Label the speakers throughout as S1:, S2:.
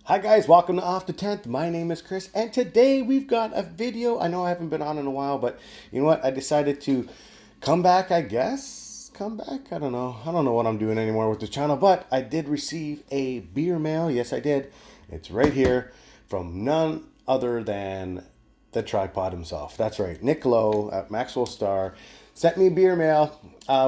S1: Hi guys, welcome to Off the 10th. My name is Chris, and today we've got a video. I know I haven't been on in a while, but you know what? I decided to come back, I guess. Come back? I don't know. I don't know what I'm doing anymore with this channel, but I did receive a beer mail. Yes, I did. It's right here from none other than the tripod himself. That's right. Nick Lowe at Maxwell Starr sent me beer mail.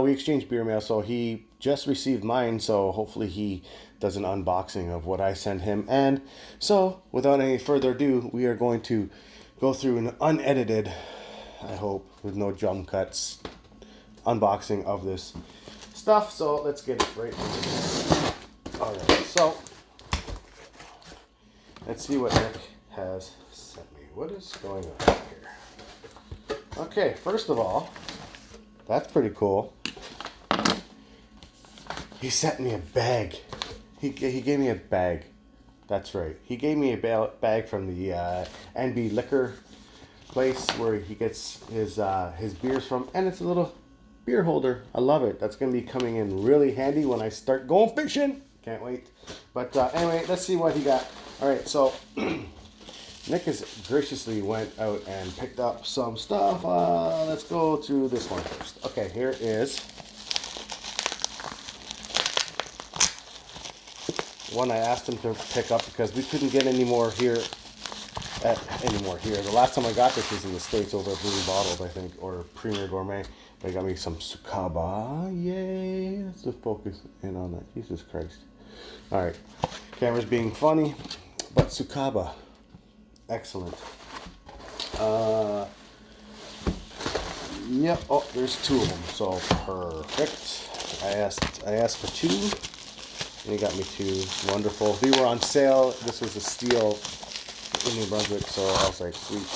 S1: We exchanged beer mail, so he just received mine, so hopefully he does an unboxing of what I sent him. And so, without any further ado, we are going to go through an unedited, I hope, with no jump cuts, unboxing of this stuff. So let's get it right into this. Alright, so let's see what Nick has sent me. What is going on here? Okay, first of all, that's pretty cool. He sent me a bag. He gave me a bag. That's right. He gave me a bag from the NB liquor place where he gets his beers from, and it's a little beer holder. I love it. That's going to be coming in really handy when I start going fishing. Can't wait. But anyway, let's see what he got. All right, so Nick has graciously went out and picked up some stuff. Let's go to this one first. Okay, here is one I asked him to pick up because we couldn't get any more here. The last time I got this was in the States over at Blue Bottled, I think, or Premier Gourmet. They got me some Sukaba. Yay! Let's just focus in on that. Jesus Christ. All right. Camera's being funny, but Sukaba. Excellent. Yep. Oh, there's two of them. So perfect. I asked for two. And he got me two. Wonderful. They were on sale. This was a steal in New Brunswick, so I was like, sweet.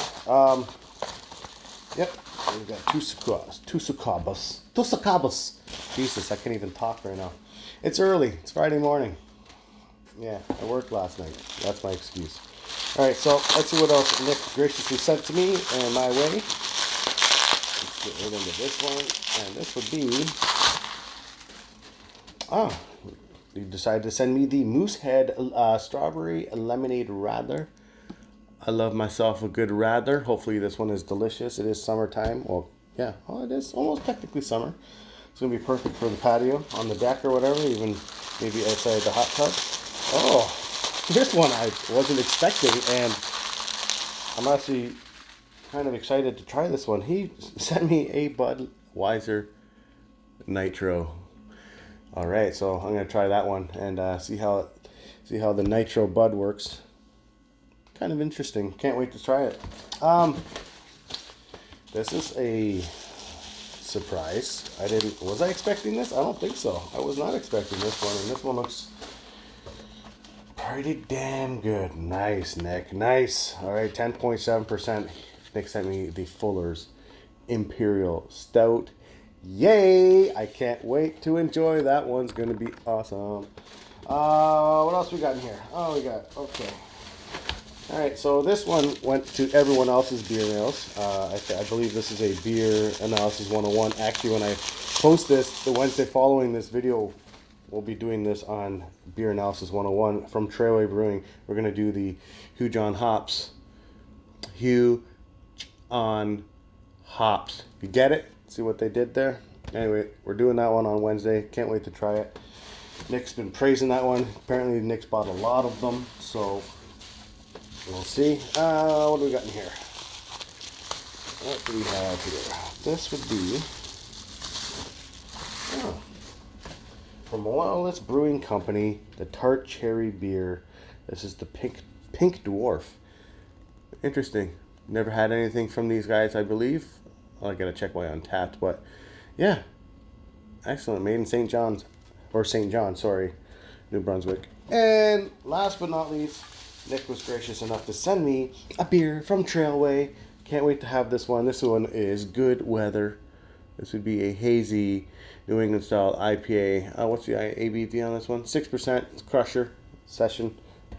S1: Yep. We got two Sukabas. Jesus, I can't even talk right now. It's early. It's Friday morning. Yeah, I worked last night. That's my excuse. All right, so let's see what else Nick graciously sent to me and my way. Let's get right into this one, and this would be he decided to send me the Moosehead Strawberry Lemonade Radler. I love myself a good radler. Hopefully this one is delicious. It is summertime. Well, yeah, it is almost technically summer. It's going to be perfect for the patio, on the deck or whatever, even maybe outside the hot tub. Oh, this one I wasn't expecting, and I'm actually kind of excited to try this one. He sent me a Budweiser Nitro. All right, so I'm gonna try that one and see how the Nitro Bud works. Kind of interesting. Can't wait to try it. This is a surprise. Was I expecting this? I don't think so. I was not expecting this one, and this one looks pretty damn good. Nice, Nick. Nice. All right, 10.7%. Nick sent me the Fuller's Imperial Stout. Yay! I can't wait to enjoy. That one's going to be awesome. What else we got in here? Okay. All right, so this one went to everyone else's beer mails. I believe this is a Beer Analysis 101. Actually, when I post this, the Wednesday following this video, we'll be doing this on Beer Analysis 101 from Trailway Brewing. We're going to do the Huge on Hops. Huge on Hops. You get it? See what they did there? Anyway, we're doing that one on Wednesday. Can't wait to try it. Nick's been praising that one. Apparently Nick's bought a lot of them, so we'll see. What do we got in here? What do we have here? This would be from Wireless Brewing Company, the Tart Cherry Beer. This is the Pink Dwarf. Interesting. Never had anything from these guys, I believe. I gotta check my Untapped, but yeah, excellent. Made in St. John's, New Brunswick. And last but not least, Nick was gracious enough to send me a beer from Trailway. Can't wait to have this one. This one is Good Weather. This would be a hazy New England style IPA. What's the ABV on this one? 6%. It's Crusher Session.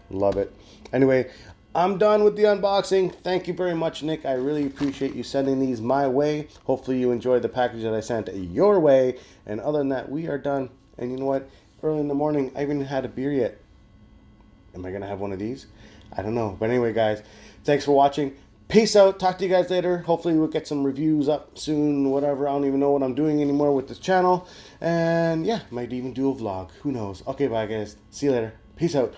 S1: Love it. Anyway, I'm done with the unboxing. Thank you very much, Nick. I really appreciate you sending these my way. Hopefully you enjoyed the package that I sent your way. And other than that, we are done. And you know what? Early in the morning, I haven't had a beer yet. Am I going to have one of these? I don't know. But anyway, guys, thanks for watching. Peace out. Talk to you guys later. Hopefully we'll get some reviews up soon, whatever. I don't even know what I'm doing anymore with this channel. And yeah, might even do a vlog. Who knows? Okay, bye, guys. See you later. Peace out.